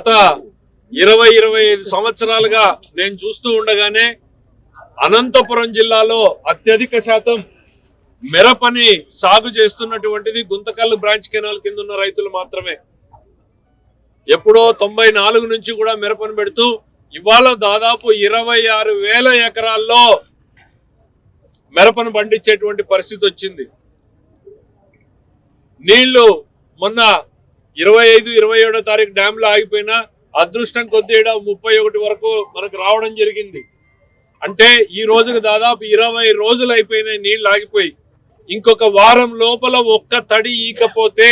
గత 20-25 సంవత్సరాలుగా నేను చూస్తూ ఉండగానే అనంతపురం జిల్లాలో అత్యధిక శాతం మిరపని సాగు చేస్తున్నటువంటిది గుంతకల్లు బ్రాంచ్ కెనాల్ కింద ఉన్న రైతులు మాత్రమే. ఎప్పుడో 94 నుంచి కూడా మిరపను పెడుతూ ఇవాళ దాదాపు 26,000 ఎకరాల్లో మిరపను పండించేటువంటి పరిస్థితి వచ్చింది. నీళ్లు మొన్న 25-27 తారీఖు డ్యాంలో ఆగిపోయినా అదృష్టం కొద్ది 31 వరకు మనకు రావడం జరిగింది. అంటే ఈ రోజుకు దాదాపు 20 రోజులు అయిపోయినాయి నీళ్లు ఆగిపోయి. ఇంకొక వారం లోపల ఒక్క తడి ఈకపోతే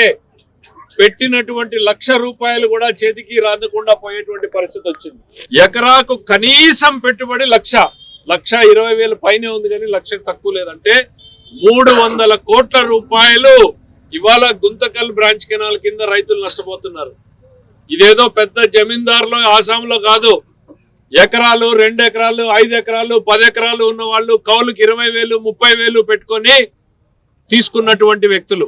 పెట్టినటువంటి ₹1,00,000 కూడా చేతికి రాకుండా పోయేటువంటి పరిస్థితి వచ్చింది. ఎకరాకు కనీసం పెట్టుబడి 1,20,000 పైనే ఉంది, కానీ 1,00,000 తక్కువ లేదంటే 300 కోట్ల రూపాయలు ఇవాళ గుంతకల్ బ్రాంచ్ కెనాల్ కింద రైతులు నష్టపోతున్నారు. ఇదేదో పెద్ద జమీందారులో ఆసాంలో కాదు. ఎకరాలు, 2 ఎకరాలు, 5 ఎకరాలు, 10 ఎకరాలు ఉన్న వాళ్ళు కౌలుకి 20,000, 30,000 పెట్టుకొని తీసుకున్నటువంటి వ్యక్తులు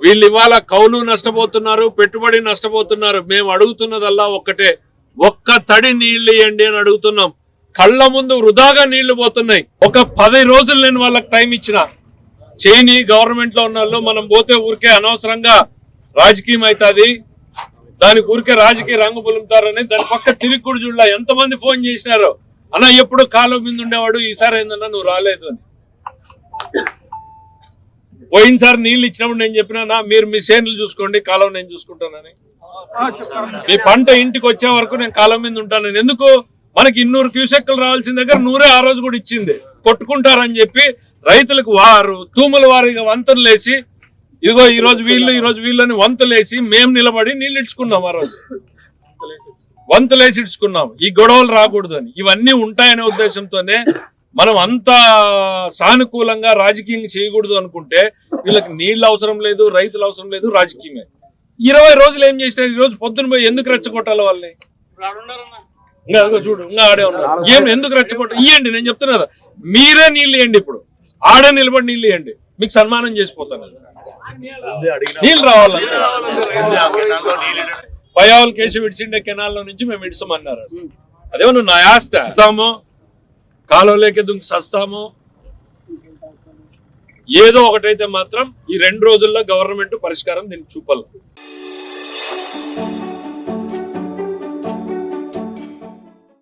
వీళ్ళు ఇవాళ కౌలు నష్టపోతున్నారు, పెట్టుబడి నష్టపోతున్నారు. మేము అడుగుతున్నదల్లా ఒక్కటే, ఒక్క తడి నీళ్లు ఇవ్వండి అని అడుగుతున్నాం. కళ్ళ ముందు వృధాగా నీళ్లు పోతున్నాయి. ఒక 10 రోజులు నేను వాళ్ళకి టైం ఇచ్చిన చేయని గవర్నమెంట్ లో ఉన్న వాళ్ళు, మనం పోతే ఊరికే అనవసరంగా రాజకీయం అవుతుంది, దానికి ఊరికే రాజకీయ రంగు పులుముతారని దాని పక్క తిరిగి కూడా చూడలే. ఎంతమంది ఫోన్ చేసినారో, అన్న ఎప్పుడు కాలం మీద ఉండేవాడు, ఈసారి ఏందన్నా నువ్వు రాలేదు అని. పోయినసారి నీళ్ళు ఇచ్చినప్పుడు నేను చెప్పినా మీరు మీ సేన్లు చూసుకోండి, కాలం నేను చూసుకుంటానని. మీ పంట ఇంటికి వచ్చే వరకు నేను కాలం మీద ఉంటానని. ఎందుకు మనకి 200 క్యూసెక్లు రావాల్సిన దగ్గర 100 ఆ రోజు కూడా ఇచ్చింది. కొట్టుకుంటారని చెప్పి రైతులకు తూముల వారిగా వంతులు వేసి, ఇదిగో ఈ రోజు వీళ్ళు అని వంతులేసి మేము నిలబడి నీళ్ళు ఇచ్చుకున్నాం. ఆ రోజు వంతులేసి ఇచ్చుకున్నాం. ఈ గొడవలు రాకూడదని. ఇవన్నీ ఉంటాయనే ఉద్దేశంతోనే మనం అంత సానుకూలంగా రాజకీయం చేయకూడదు అనుకుంటే వీళ్ళకి నీళ్ళు అవసరం లేదు, రైతులు అవసరం లేదు, రాజకీయమే. 20 రోజులు ఏం చేసినారు? ఈ రోజు పొద్దున పోయి ఎందుకు రెచ్చగొట్టాలి వాళ్ళని? ఇంకా చూడు, ఇంకా ఆడే ఉన్నారు. ఏం ఎందుకు రెచ్చగొట్టాలి? ఇవ్వండి, నేను చెప్తున్నా కదా, మీరే నీళ్ళు ఇవ్వండి. ఇప్పుడు ఆడే నిలబడి నీళ్ళు ఇవ్వండి, మీకు సన్మానం చేసిపోతాను. నీళ్ళు రావాలంటే పయావుల కేసు విడిచిండే కెనాల్లో నుంచి మేము విడిసమన్నారు. అదేమో నువ్వు నా ఆస్తాము కాలువలేకే దుంకి సస్తాము ఏదో ఒకటైతే మాత్రం ఈ 2 రోజుల్లో గవర్నమెంట్ పరిష్కారం దీనికి చూపాలి.